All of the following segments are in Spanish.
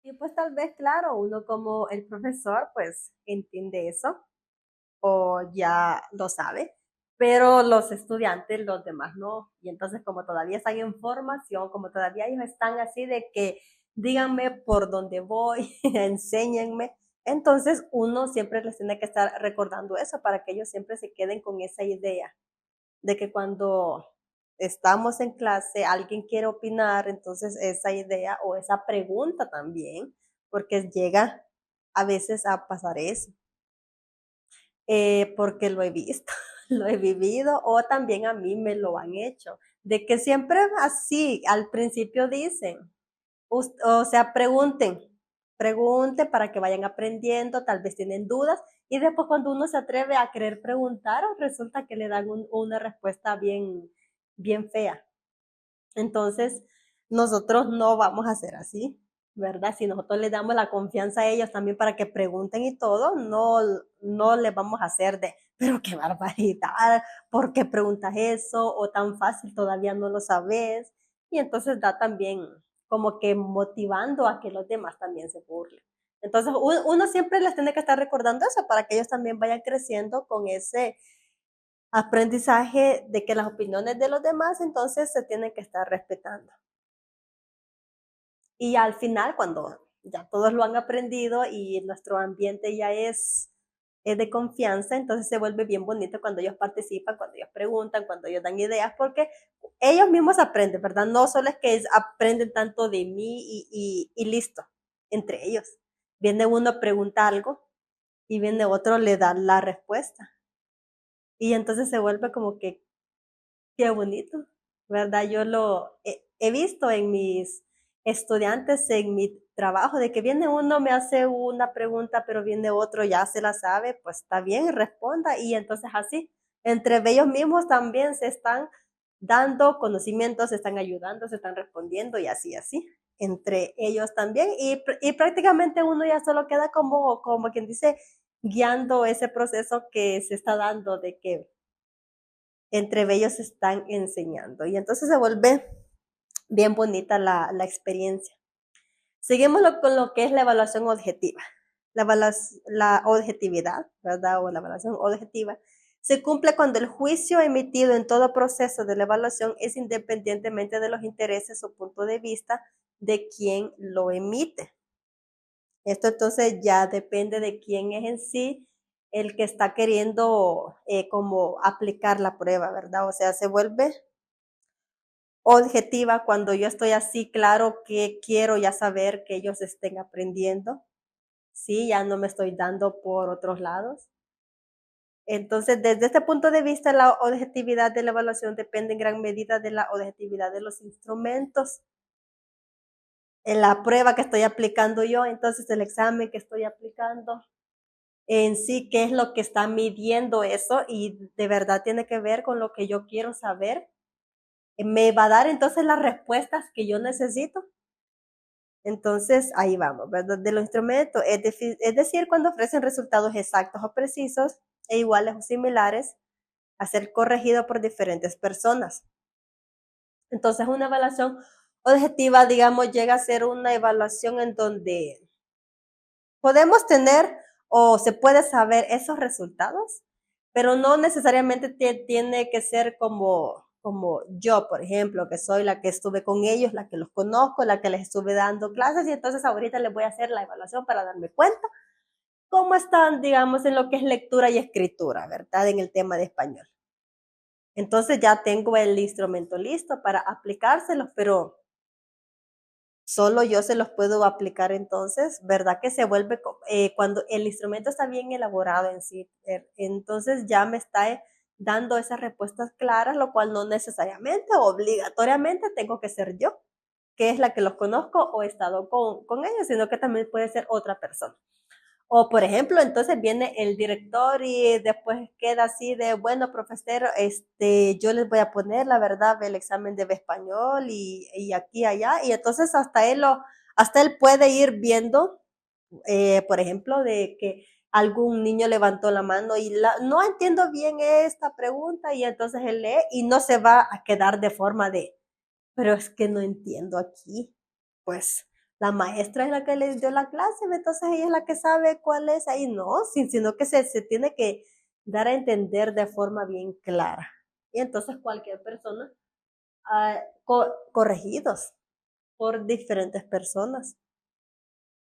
Y pues tal vez, claro, uno como el profesor, pues entiende eso o ya lo sabe, pero los estudiantes, los demás no. Y entonces como todavía están en formación, como todavía ellos están así de que díganme por dónde voy, enséñenme, entonces uno siempre les tiene que estar recordando eso para que ellos siempre se queden con esa idea de que cuando estamos en clase, alguien quiere opinar, entonces esa idea o esa pregunta también, porque llega a veces a pasar eso, porque lo he visto, lo he vivido o también a mí me lo han hecho, de que siempre así, al principio dicen, o sea, pregunten para que vayan aprendiendo, tal vez tienen dudas, y después cuando uno se atreve a querer preguntar, resulta que le dan una respuesta bien, bien fea. Entonces, nosotros no vamos a hacer así, ¿verdad? Si nosotros les damos la confianza a ellos también para que pregunten y todo, no les vamos a hacer de, pero qué barbaridad, ¿por qué preguntas eso? O tan fácil, todavía no lo sabes. Y entonces da también como que motivando a que los demás también se burlen. Entonces, uno siempre les tiene que estar recordando eso para que ellos también vayan creciendo con ese aprendizaje de que las opiniones de los demás entonces se tienen que estar respetando. Y al final, cuando ya todos lo han aprendido y nuestro ambiente ya es de confianza, entonces se vuelve bien bonito cuando ellos participan, cuando ellos preguntan, cuando ellos dan ideas, porque ellos mismos aprenden, ¿verdad? No solo es que aprenden tanto de mí y listo, entre ellos. Viene uno, pregunta algo y viene otro, le da la respuesta. Y entonces se vuelve como que qué bonito, ¿verdad? Yo lo he visto en mis estudiantes, en mi trabajo, de que viene uno, me hace una pregunta, pero viene otro, ya se la sabe, pues está bien, responda. Y entonces así, entre ellos mismos también se están dando conocimientos, se están ayudando, se están respondiendo y así, así, entre ellos también. Y prácticamente uno ya solo queda como quien dice, guiando ese proceso que se está dando de que entre ellos están enseñando. Y entonces se vuelve bien bonita la experiencia. Seguimos con lo que es la evaluación objetiva. La objetividad, ¿verdad? O la evaluación objetiva se cumple cuando el juicio emitido en todo proceso de la evaluación es independientemente de los intereses o punto de vista de quien lo emite. Esto entonces ya depende de quién es en sí el que está queriendo como aplicar la prueba, ¿verdad? O sea, se vuelve objetiva cuando yo estoy así claro que quiero ya saber que ellos estén aprendiendo, sí, ya no me estoy dando por otros lados. Entonces, desde este punto de vista, la objetividad de la evaluación depende en gran medida de la objetividad de los instrumentos, en la prueba que estoy aplicando yo, entonces el examen que estoy aplicando, en sí, qué es lo que está midiendo eso y de verdad tiene que ver con lo que yo quiero saber. Me va a dar entonces las respuestas que yo necesito. Entonces, ahí vamos, ¿verdad? De los instrumentos, es decir, cuando ofrecen resultados exactos o precisos e iguales o similares a ser corregido por diferentes personas. Entonces, una evaluación objetiva, digamos, llega a ser una evaluación en donde podemos tener o se puede saber esos resultados, pero no necesariamente tiene que ser como yo, por ejemplo, que soy la que estuve con ellos, la que los conozco, la que les estuve dando clases y entonces ahorita les voy a hacer la evaluación para darme cuenta cómo están, digamos, en lo que es lectura y escritura, ¿verdad? En el tema de español. Entonces ya tengo el instrumento listo para aplicárselos, pero solo yo se los puedo aplicar entonces, ¿verdad? Que se vuelve cuando el instrumento está bien elaborado en sí, entonces ya me está dando esas respuestas claras, lo cual no necesariamente, obligatoriamente tengo que ser yo, que es la que los conozco o he estado con ellos, sino que también puede ser otra persona. O, por ejemplo, entonces viene el director y después queda así de, bueno, profesor, yo les voy a poner, la verdad, el examen de español y aquí, allá, y entonces hasta él puede ir viendo, por ejemplo, de que algún niño levantó la mano y no entiendo bien esta pregunta, y entonces él lee y no se va a quedar de forma de, pero es que no entiendo aquí, pues la maestra es la que les dio la clase, entonces ella es la que sabe cuál es ahí, no, sino que se tiene que dar a entender de forma bien clara. Y entonces cualquier persona, corregidos por diferentes personas.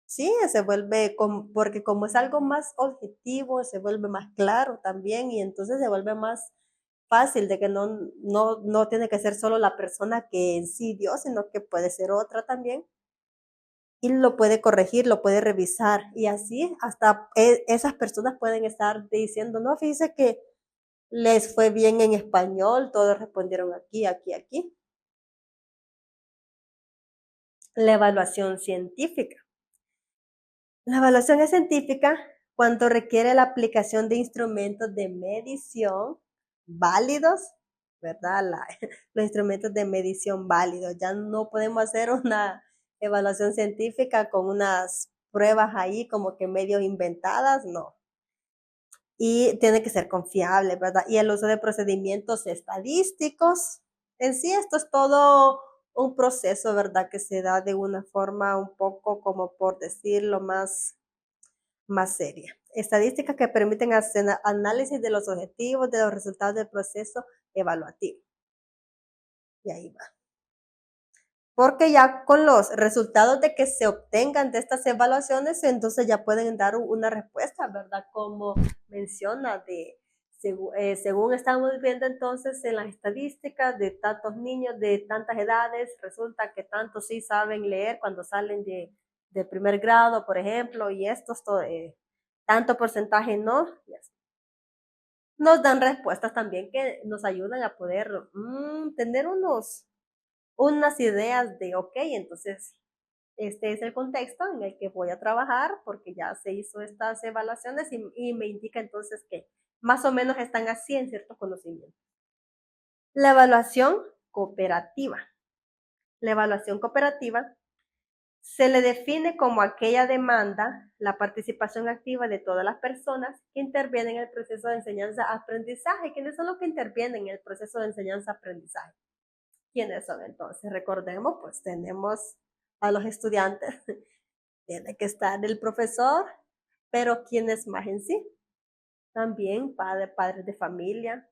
Sí, se vuelve, porque como es algo más objetivo, se vuelve más claro también y entonces se vuelve más fácil de que no tiene que ser solo la persona que en sí dio, sino que puede ser otra también y lo puede corregir, lo puede revisar y así hasta esas personas pueden estar diciendo, no, fíjese que les fue bien en español, todos respondieron aquí, aquí, aquí. La evaluación científica. La evaluación es científica cuando requiere la aplicación de instrumentos de medición válidos, ¿verdad? Los instrumentos de medición válidos. Ya no podemos hacer una evaluación científica con unas pruebas ahí como que medio inventadas, no. Y tiene que ser confiable, ¿verdad? Y el uso de procedimientos estadísticos. En sí, esto es todo un proceso, ¿verdad? Que se da de una forma un poco, como por decirlo, más seria. Estadísticas que permiten hacer análisis de los objetivos, de los resultados del proceso evaluativo. Y ahí va. Porque ya con los resultados de que se obtengan de estas evaluaciones, entonces ya pueden dar una respuesta, ¿verdad? Como menciona según estamos viendo entonces en las estadísticas de tantos niños de tantas edades, resulta que tantos sí saben leer cuando salen de primer grado, por ejemplo, y estos tanto porcentaje no, nos dan respuestas también que nos ayudan a poder tener unas ideas de, ok, entonces este es el contexto en el que voy a trabajar porque ya se hizo estas evaluaciones y me indica entonces que más o menos están así en ciertos conocimientos. La evaluación cooperativa. La evaluación cooperativa se le define como aquella demanda la participación activa de todas las personas que intervienen en el proceso de enseñanza-aprendizaje. ¿Quiénes son los que intervienen en el proceso de enseñanza-aprendizaje? ¿Quiénes son entonces? Recordemos, pues tenemos a los estudiantes, tiene que estar el profesor, pero ¿quiénes más en sí? También padres de familia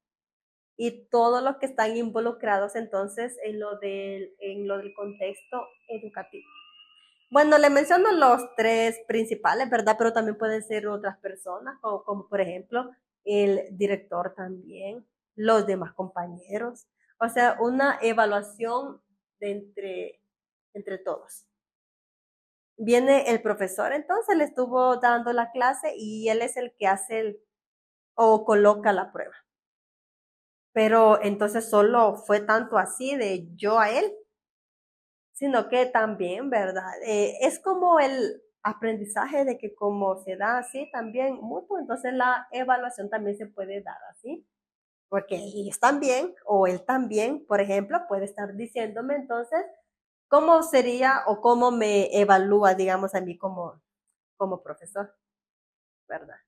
y todos los que están involucrados entonces en lo del contexto educativo. Bueno, le menciono los tres principales, ¿verdad? Pero también pueden ser otras personas, como por ejemplo el director también, los demás compañeros. O sea, una evaluación de entre todos. Viene el profesor, entonces le estuvo dando la clase y él es el que hace o coloca la prueba. Pero entonces solo fue tanto así de yo a él, sino que también, ¿verdad? Es como el aprendizaje de que como se da así también mutuo, entonces la evaluación también se puede dar así, porque ellos también o él también, por ejemplo, puede estar diciéndome entonces cómo sería o cómo me evalúa, digamos, a mí como profesor, ¿verdad?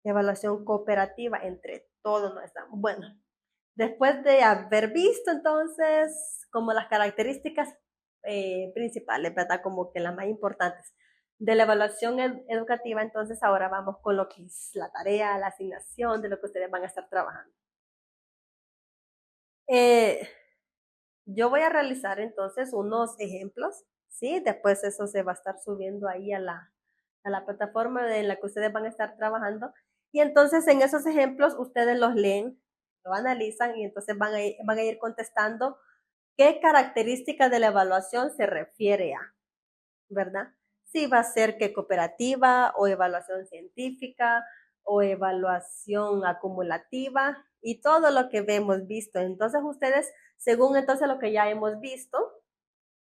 Evaluación cooperativa entre todos no estamos. Bueno, después de haber visto entonces como las características principales, ¿verdad? Como que las más importantes de la evaluación educativa, entonces ahora vamos con lo que es la tarea, la asignación, de lo que ustedes van a estar trabajando. Eh, yo voy a realizar entonces unos ejemplos, ¿sí? Después eso se va a estar subiendo ahí a la plataforma en la que ustedes van a estar trabajando. Y entonces en esos ejemplos ustedes los leen, lo analizan y entonces van a ir contestando qué característica de la evaluación se refiere a, ¿verdad? Si va a ser que cooperativa o evaluación científica o evaluación acumulativa y todo lo que hemos visto. Entonces ustedes, según entonces lo que ya hemos visto,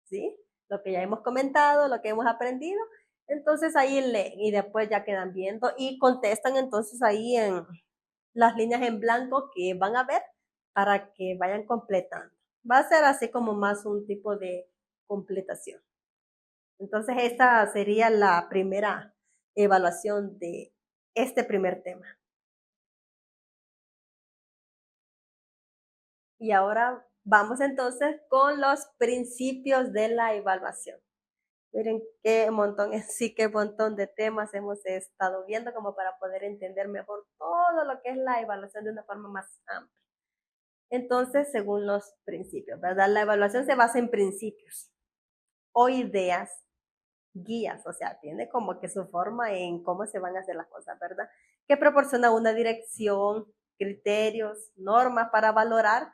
¿sí? Lo que ya hemos comentado, lo que hemos aprendido, entonces ahí leen y después ya quedan viendo y contestan entonces ahí en las líneas en blanco que van a ver para que vayan completando. Va a ser así como más un tipo de completación. Entonces, esta sería la primera evaluación de este primer tema. Y ahora vamos entonces con los principios de la evaluación. Miren qué montón, sí, qué montón de temas hemos estado viendo como para poder entender mejor todo lo que es la evaluación de una forma más amplia. Entonces, según los principios, ¿verdad? La evaluación se basa en principios o ideas, guías, o sea, tiene como que su forma en cómo se van a hacer las cosas, ¿verdad? Que proporciona una dirección, criterios, normas para valorar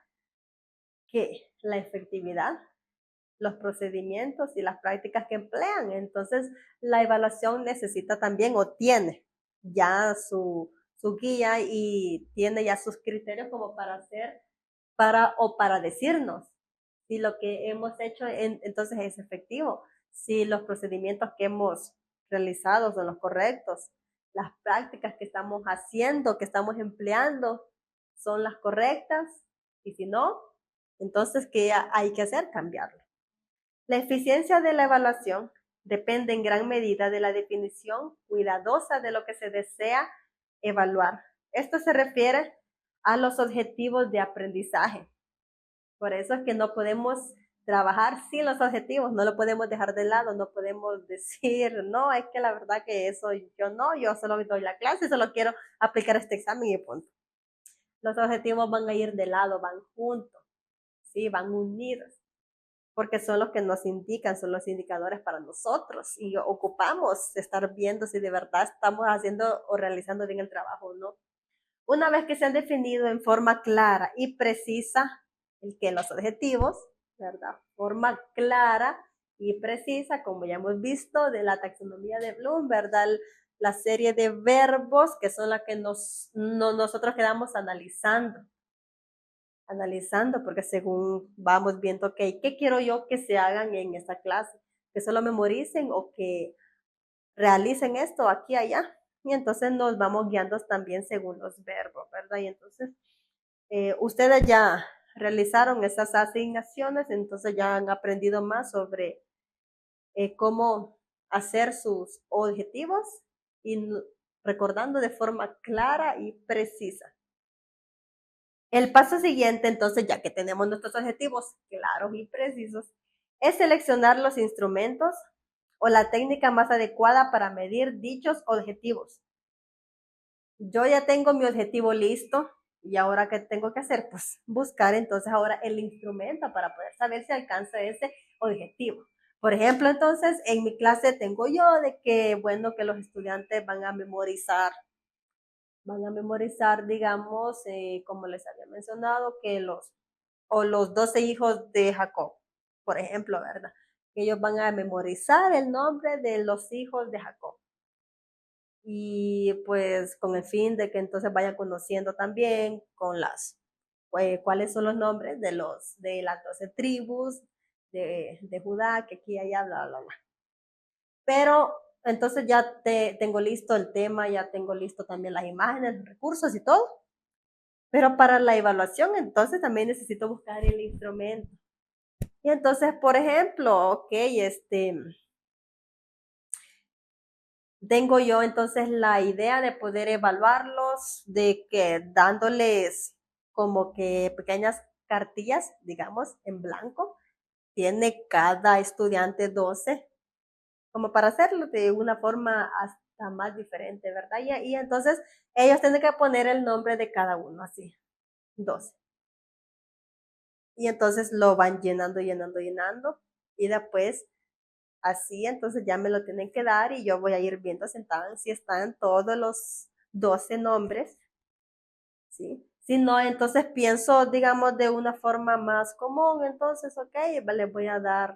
que la efectividad, los procedimientos y las prácticas que emplean. Entonces, la evaluación necesita también o tiene ya su guía y tiene ya sus criterios como para hacer, para decirnos si lo que hemos hecho entonces es efectivo, si los procedimientos que hemos realizado son los correctos, las prácticas que estamos haciendo, que estamos empleando, son las correctas, y si no, entonces, ¿qué hay que hacer? Cambiarlo. La eficiencia de la evaluación depende en gran medida de la definición cuidadosa de lo que se desea evaluar. Esto se refiere a los objetivos de aprendizaje. Por eso es que no podemos trabajar sin los objetivos, no lo podemos dejar de lado, no podemos decir, no, es que la verdad que eso yo no, yo solo doy la clase, solo quiero aplicar este examen y punto. Los objetivos van a ir de lado, van juntos, ¿sí? Van unidos, porque son los que nos indican, son los indicadores para nosotros y ocupamos estar viendo si de verdad estamos haciendo o realizando bien el trabajo o no. Una vez que se han definido en forma clara y precisa el que los objetivos, ¿verdad? Forma clara y precisa, como ya hemos visto de la taxonomía de Bloom, ¿verdad? La serie de verbos que son las que nosotros quedamos analizando, porque según vamos viendo, ok, ¿qué quiero yo que se hagan en esta clase? Que solo memoricen o que realicen esto aquí, allá. Y entonces nos vamos guiando también según los verbos, ¿verdad? Y entonces, ustedes ya realizaron esas asignaciones, entonces ya han aprendido más sobre cómo hacer sus objetivos y recordando de forma clara y precisa. El paso siguiente, entonces, ya que tenemos nuestros objetivos claros y precisos, es seleccionar los instrumentos o la técnica más adecuada para medir dichos objetivos. Yo ya tengo mi objetivo listo y ahora ¿qué tengo que hacer? Pues buscar entonces ahora el instrumento para poder saber si alcanza ese objetivo. Por ejemplo, entonces, en mi clase tengo yo de que, bueno, que los estudiantes van a memorizar, digamos, como les había mencionado, que los 12 hijos de Jacob, por ejemplo, ¿verdad? Ellos van a memorizar el nombre de los hijos de Jacob. Y pues con el fin de que entonces vayan conociendo también con cuáles son los nombres de las 12 tribus de Judá, que aquí, allá, bla, bla, bla. Pero entonces ya tengo listo el tema, ya tengo listo también las imágenes, los recursos y todo. Pero para la evaluación, entonces también necesito buscar el instrumento. Y entonces, por ejemplo, ok, tengo yo entonces la idea de poder evaluarlos, de que dándoles como que pequeñas cartillas, digamos, en blanco. Tiene cada estudiante 12, como para hacerlo de una forma hasta más diferente, ¿verdad? Y entonces ellos tienen que poner el nombre de cada uno, así, 12. Y entonces lo van llenando, llenando, llenando. Y después, así, entonces ya me lo tienen que dar y yo voy a ir viendo si están todos los 12 nombres, ¿sí? Si no, entonces pienso, digamos, de una forma más común. Entonces, ok, les voy a dar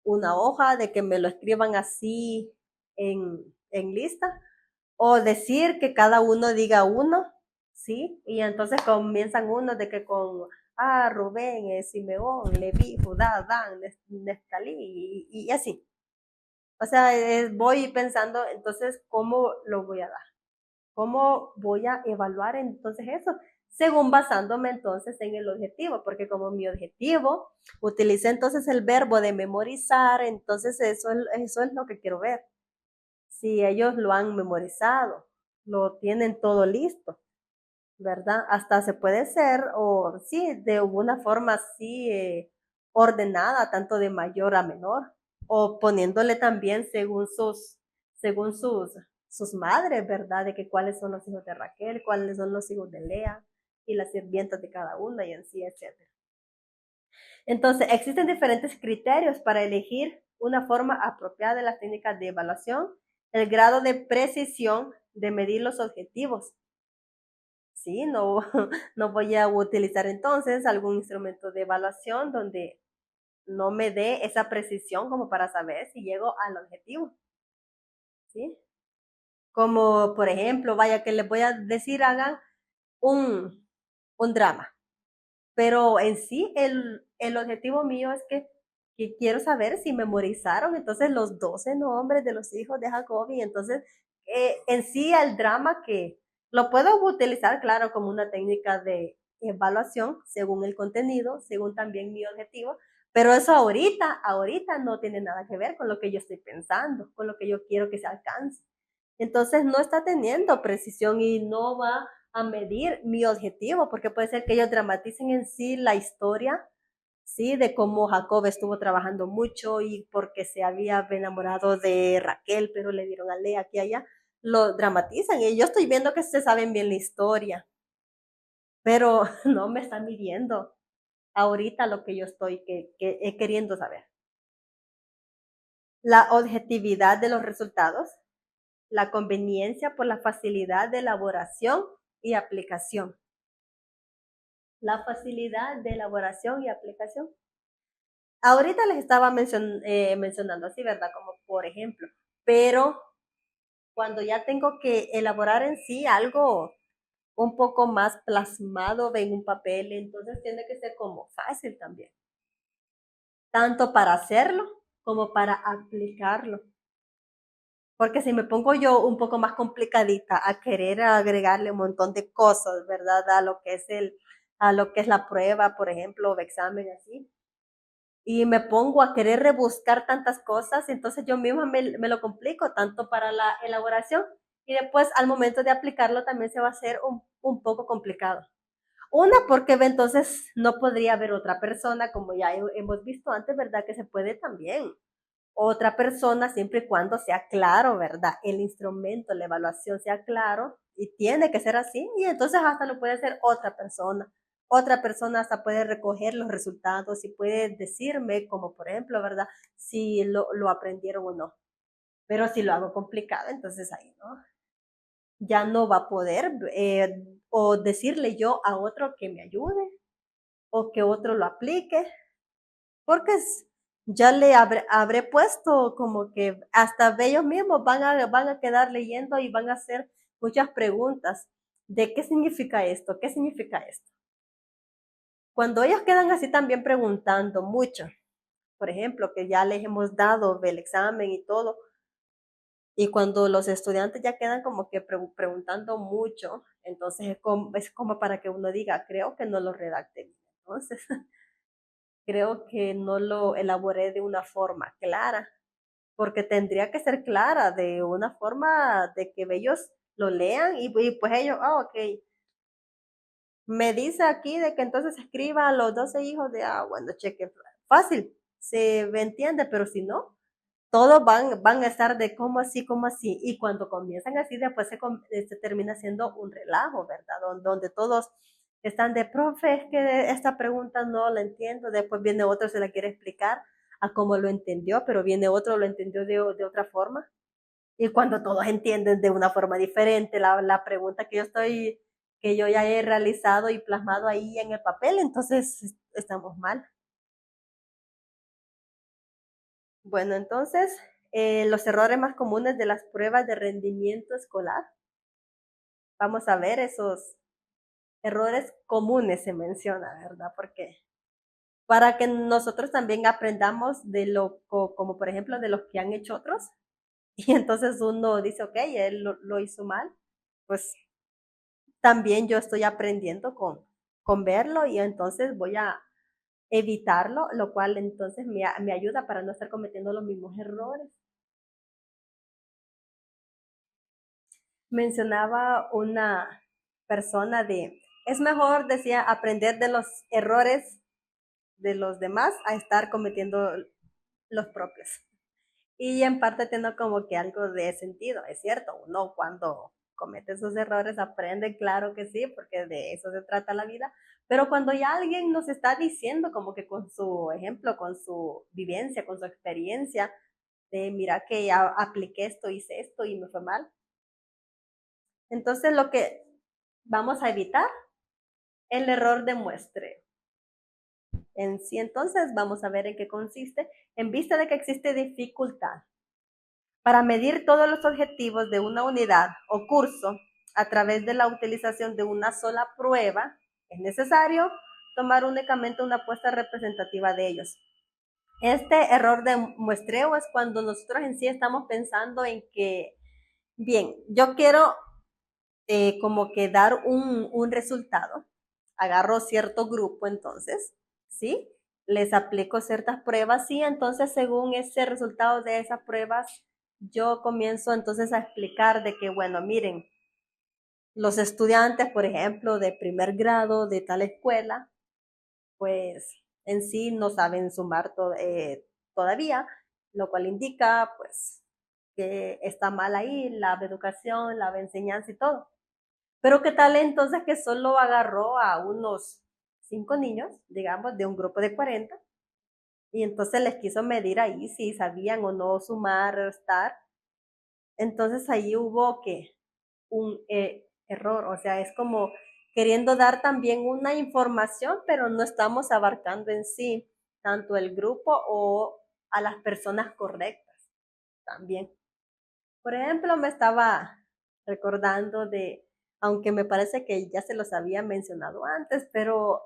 una hoja de que me lo escriban así en lista, o decir que cada uno diga uno, ¿sí? Y entonces comienzan unos de que con Rubén, Simeón, Leví, Judá, Dan, Neftalí, y así. O sea, voy pensando, entonces, ¿cómo lo voy a dar? ¿Cómo voy a evaluar entonces eso? Según basándome entonces en el objetivo, porque como mi objetivo, utilicé entonces el verbo de memorizar, entonces eso es lo que quiero ver. Si ellos lo han memorizado, lo tienen todo listo. ¿verdad? Hasta se puede ser, o sí, de una forma así ordenada, tanto de mayor a menor, o poniéndole también según sus madres, ¿verdad? De que cuáles son los hijos de Raquel, cuáles son los hijos de Lea y las sirvientas de cada una y así, etcétera. Entonces, existen diferentes criterios para elegir una forma apropiada de las técnicas de evaluación, el grado de precisión de medir los objetivos. Sí, no, no voy a utilizar entonces algún instrumento de evaluación donde no me dé esa precisión como para saber si llego al objetivo. ¿Sí? Como por ejemplo, vaya que les voy a decir, hagan un, un drama. Pero en sí, el objetivo mío es que quiero saber si memorizaron entonces los 12 nombres de los hijos de Jacob y entonces en sí el drama que lo puedo utilizar, claro, como una técnica de evaluación según el contenido, según también mi objetivo, pero eso ahorita no tiene nada que ver con lo que yo estoy pensando, con lo que yo quiero que se alcance. Entonces no está teniendo precisión y no va a medir mi objetivo, porque puede ser que ellos dramaticen en sí la historia, sí, de cómo Jacob estuvo trabajando mucho y porque se había enamorado de Raquel, pero le dieron a Lea aquí y allá, lo dramatizan y yo estoy viendo que se saben bien la historia, pero no me están midiendo ahorita lo que yo estoy queriendo saber. La objetividad de los resultados, la conveniencia por la facilidad de elaboración y aplicación. La facilidad de elaboración y aplicación. Ahorita les estaba mencionando así, ¿verdad? Como por ejemplo, pero cuando ya tengo que elaborar en sí algo un poco más plasmado en un papel, entonces tiene que ser como fácil también, tanto para hacerlo como para aplicarlo. Porque si me pongo yo un poco más complicadita a querer agregarle un montón de cosas, ¿verdad? A lo que es la prueba, por ejemplo, o examen así, y me pongo a querer rebuscar tantas cosas, entonces yo misma me lo complico tanto para la elaboración y después al momento de aplicarlo también se va a hacer un poco complicado. Una, porque entonces no podría haber otra persona, como ya hemos visto antes, ¿verdad? Que se puede también. Otra persona siempre y cuando sea claro, ¿verdad? El instrumento, la evaluación sea claro y tiene que ser así y entonces hasta lo puede hacer otra persona. Otra persona hasta puede recoger los resultados y puede decirme, como por ejemplo, ¿verdad? Si lo aprendieron o no. Pero si lo hago complicado, entonces ahí, ¿no? Ya no va a poder o decirle yo a otro que me ayude o que otro lo aplique porque ya habré puesto como que hasta ellos mismos van a quedar leyendo y van a hacer muchas preguntas de qué significa esto, qué significa esto. Cuando ellos quedan así también preguntando mucho, por ejemplo, que ya les hemos dado el examen y todo, y cuando los estudiantes ya quedan como que preguntando mucho, entonces es como para que uno diga, creo que no lo redacté bien. Entonces, creo que no lo elaboré de una forma clara, porque tendría que ser clara, de una forma de que ellos lo lean y pues ellos, ok, me dice aquí de que entonces escriba a los 12 hijos de, bueno, cheque, fácil, se entiende, pero si no, todos van a estar de cómo así, y cuando comienzan así, después se termina siendo un relajo, ¿verdad? Donde todos están de, profe, es que esta pregunta no la entiendo, después viene otro, se la quiere explicar a cómo lo entendió, pero viene otro, lo entendió de otra forma, y cuando todos entienden de una forma diferente la pregunta que yo ya he realizado y plasmado ahí en el papel, entonces estamos mal. Bueno, entonces, los errores más comunes de las pruebas de rendimiento escolar. Vamos a ver esos errores comunes se menciona, ¿verdad? Porque para que nosotros también aprendamos de como por ejemplo de los que han hecho otros, y entonces uno dice, ok, él lo hizo mal, pues también yo estoy aprendiendo con verlo y entonces voy a evitarlo, lo cual entonces me ayuda para no estar cometiendo los mismos errores. Mencionaba persona es mejor, decía, aprender de los errores de los demás a estar cometiendo los propios. Y en parte tiene como que algo de sentido, es cierto, uno cuando comete sus errores aprende, claro que sí, porque de eso se trata la vida, pero cuando ya alguien nos está diciendo como que con su ejemplo, con su vivencia, con su experiencia, de mira que ya apliqué esto, hice esto y me fue mal. Entonces lo que vamos a evitar, el error de muestreo. En sí, entonces vamos a ver en qué consiste, en vista de que existe dificultad para medir todos los objetivos de una unidad o curso a través de la utilización de una sola prueba, es necesario tomar únicamente una apuesta representativa de ellos. Este error de muestreo es cuando nosotros en sí estamos pensando en que, bien, yo quiero como que dar un resultado, agarro cierto grupo entonces, ¿sí? Les aplico ciertas pruebas y entonces según ese resultado de esas pruebas, yo comienzo entonces a explicar de que, bueno, miren, los estudiantes, por ejemplo, de primer grado de tal escuela, pues en sí no saben sumar todavía, lo cual indica pues que está mal ahí la educación, la enseñanza y todo. Pero qué tal entonces que solo agarró a unos 5 niños, digamos, de un grupo de 40, y entonces les quiso medir ahí si sabían o no sumar, restar. Entonces ahí hubo que un error, o sea, es como queriendo dar también una información, pero no estamos abarcando en sí tanto el grupo o a las personas correctas también. Por ejemplo, me estaba recordando aunque me parece que ya se los había mencionado antes, pero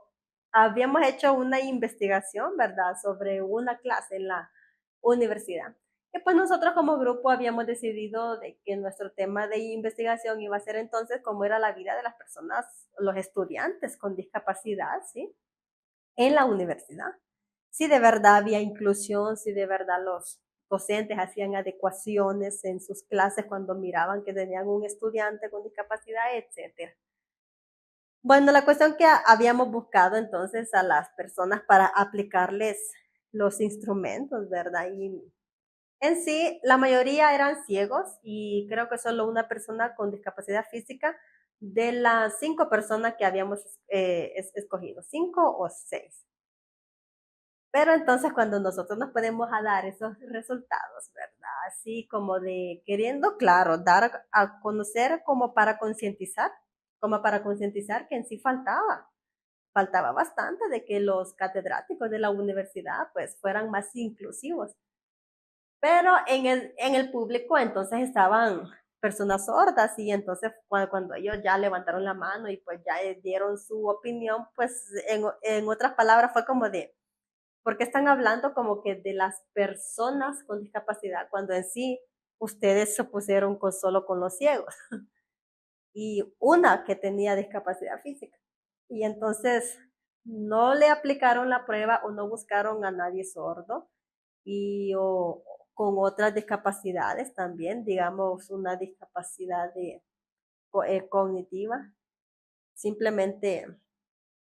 habíamos hecho una investigación, ¿verdad?, sobre una clase en la universidad. Y pues nosotros como grupo habíamos decidido de que nuestro tema de investigación iba a ser entonces cómo era la vida de las personas, los estudiantes con discapacidad, ¿sí? En la universidad. Si de verdad había inclusión, si de verdad los docentes hacían adecuaciones en sus clases cuando miraban que tenían un estudiante con discapacidad, etcétera. Bueno, la cuestión que habíamos buscado entonces a las personas para aplicarles los instrumentos, ¿verdad? Y en sí, la mayoría eran ciegos y creo que solo una persona con discapacidad física de las 5 personas que habíamos escogido, 5 o 6. Pero entonces cuando nosotros nos podemos a dar esos resultados, ¿verdad? Así como de queriendo, claro, dar a conocer como para concientizar que en sí faltaba bastante de que los catedráticos de la universidad pues fueran más inclusivos. Pero en el público entonces estaban personas sordas y entonces cuando ellos ya levantaron la mano y pues ya dieron su opinión, pues en otras palabras fue como de, porque están hablando como que de las personas con discapacidad, cuando en sí ustedes se pusieron solo con los ciegos y una que tenía discapacidad física. Y entonces no le aplicaron la prueba o no buscaron a nadie sordo o con otras discapacidades también, digamos una discapacidad cognitiva. Simplemente,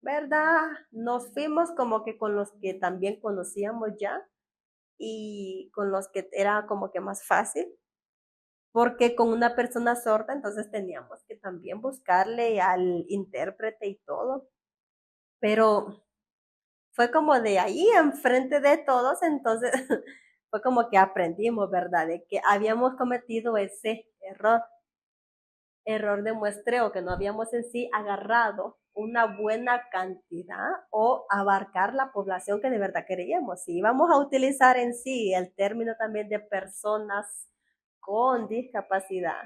¿verdad? Nos fuimos como que con los que también conocíamos ya y con los que era como que más fácil, porque con una persona sorda entonces teníamos que también buscarle al intérprete y todo, pero fue como de ahí enfrente de todos, entonces fue como que aprendimos, ¿verdad? De que habíamos cometido ese error de muestreo, que no habíamos en sí agarrado una buena cantidad o abarcar la población que de verdad queríamos. Si íbamos a utilizar en sí el término también de personas con discapacidad,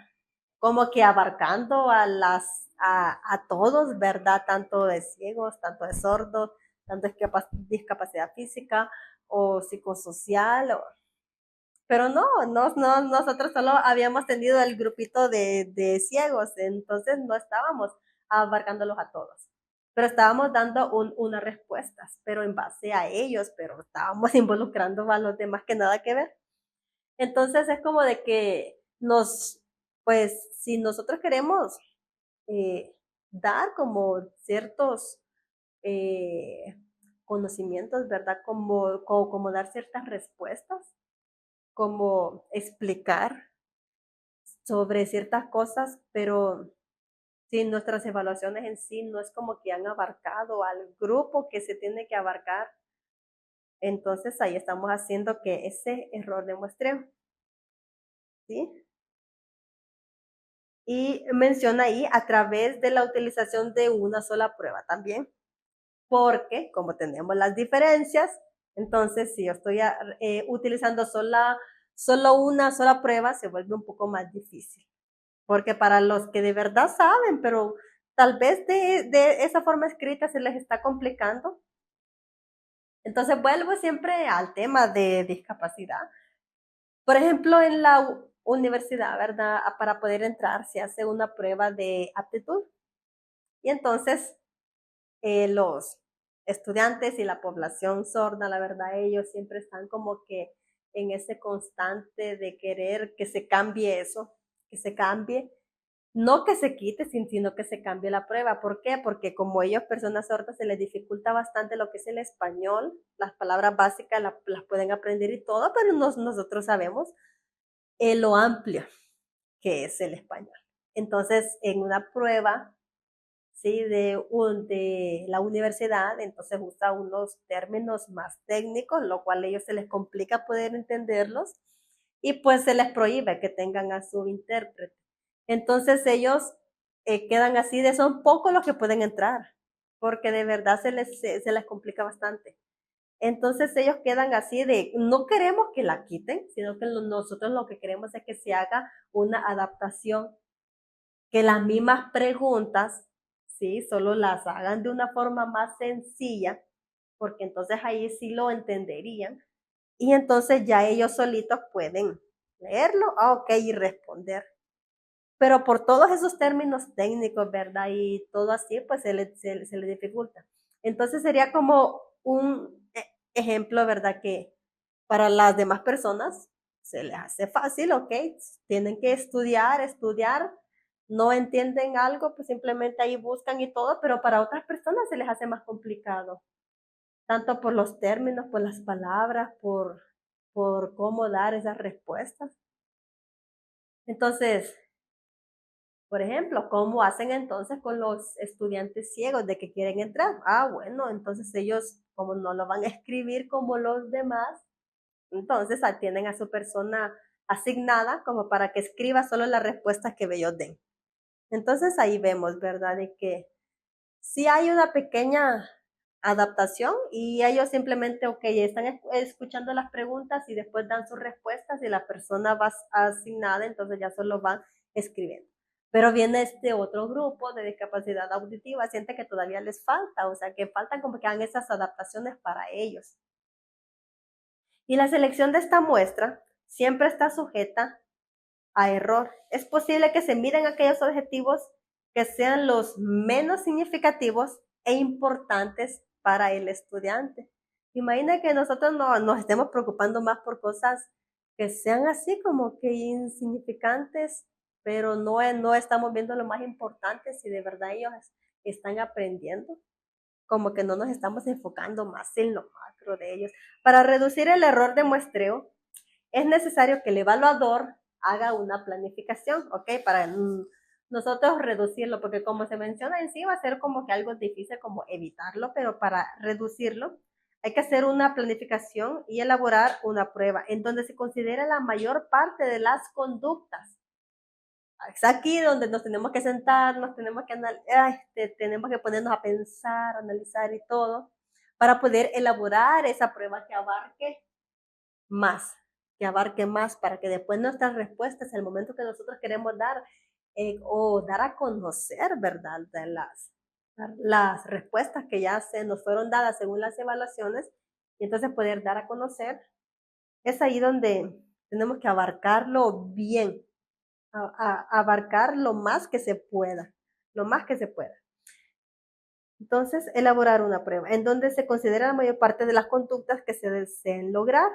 como que abarcando a todos, ¿verdad? Tanto de ciegos, tanto de sordos, tanto de discapacidad física o psicosocial, pero no, nosotros solo habíamos tenido el grupito de ciegos, entonces no estábamos abarcándolos a todos, pero estábamos dando unas respuestas, pero en base a ellos, pero estábamos involucrando a los demás que nada que ver. Entonces es como de que pues si nosotros queremos eh, dar como ciertos conocimientos, ¿verdad? Como dar ciertas respuestas, como explicar sobre ciertas cosas, pero sí, nuestras evaluaciones en sí no es como que han abarcado al grupo que se tiene que abarcar. Entonces ahí estamos haciendo que ese error de muestreo, ¿sí? Y menciona ahí a través de la utilización de una sola prueba también, porque como tenemos las diferencias, entonces si yo estoy utilizando solo una sola prueba, se vuelve un poco más difícil. Porque para los que de verdad saben, pero tal vez de esa forma escrita se les está complicando. Entonces vuelvo siempre al tema de discapacidad. Por ejemplo, en la universidad, ¿verdad? Para poder entrar se hace una prueba de aptitud. Y entonces los estudiantes y la población sorda, la verdad, ellos siempre están como que en ese constante de querer que se cambie eso, que se cambie. No que se quite, sino que se cambie la prueba. ¿Por qué? Porque como ellos, personas sordas, se les dificulta bastante lo que es el español, las palabras básicas las pueden aprender y todo, pero nosotros sabemos lo amplio que es el español. Entonces, en una prueba, ¿sí? de la universidad, entonces usa unos términos más técnicos, lo cual a ellos se les complica poder entenderlos y pues se les prohíbe que tengan a su intérprete. Entonces ellos quedan así de son pocos los que pueden entrar, porque de verdad se les complica bastante. Entonces ellos quedan así de, no queremos que la quiten, sino que nosotros lo que queremos es que se haga una adaptación, que las mismas preguntas, ¿sí? Solo las hagan de una forma más sencilla, porque entonces ahí sí lo entenderían. Y entonces ya ellos solitos pueden leerlo, ok, y responder. Pero por todos esos términos técnicos, ¿verdad? Y todo así, pues se le dificulta. Entonces sería como un ejemplo, ¿verdad? Que para las demás personas se les hace fácil, ok, tienen que estudiar, no entienden algo, pues simplemente ahí buscan y todo, pero para otras personas se les hace más complicado, tanto por los términos, por las palabras, por cómo dar esas respuestas. Entonces, por ejemplo, ¿cómo hacen entonces con los estudiantes ciegos de que quieren entrar? Ah, bueno, entonces ellos, como no lo van a escribir como los demás, entonces tienen a su persona asignada como para que escriba solo las respuestas que ellos den. Entonces ahí vemos, ¿verdad? De que sí hay una pequeña adaptación y ellos simplemente, ok, están escuchando las preguntas y después dan sus respuestas y la persona va asignada, entonces ya solo van escribiendo. Pero viene este otro grupo de discapacidad auditiva, siente que todavía les falta, o sea, que faltan como que hagan esas adaptaciones para ellos. Y la selección de esta muestra siempre está sujeta a error. Es posible que se miren aquellos objetivos que sean los menos significativos e importantes para el estudiante. Imagina que nosotros no nos estemos preocupando más por cosas que sean así como que insignificantes, pero no estamos viendo lo más importante si de verdad ellos están aprendiendo, como que no nos estamos enfocando más en lo macro de ellos. Para reducir el error de muestreo, es necesario que el evaluador haga una planificación, ¿ok? Para nosotros reducirlo, porque como se menciona en sí va a ser como que algo difícil como evitarlo, pero para reducirlo hay que hacer una planificación y elaborar una prueba en donde se considera la mayor parte de las conductas. Es aquí donde nos tenemos que sentar, tenemos que ponernos a pensar, analizar y todo, para poder elaborar esa prueba más, que abarque más, para que después nuestras respuestas, el momento que nosotros queremos dar o dar a conocer, ¿verdad? De las respuestas que ya se nos fueron dadas según las evaluaciones, y entonces poder dar a conocer, es ahí donde tenemos que abarcarlo bien, abarcar lo más que se pueda, lo más que se pueda. Entonces, elaborar una prueba en donde se considera la mayor parte de las conductas que se deseen lograr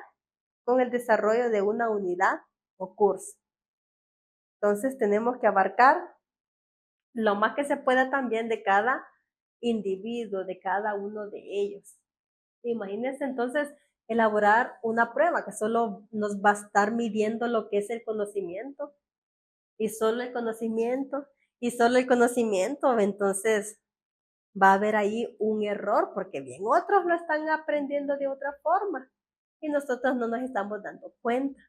con el desarrollo de una unidad o curso. Entonces, tenemos que abarcar lo más que se pueda también de cada individuo, de cada uno de ellos. Imagínense entonces elaborar una prueba que solo nos va a estar midiendo lo que es el conocimiento y solo el conocimiento y solo el conocimiento. Entonces va a haber ahí un error porque bien otros lo están aprendiendo de otra forma y nosotros no nos estamos dando cuenta.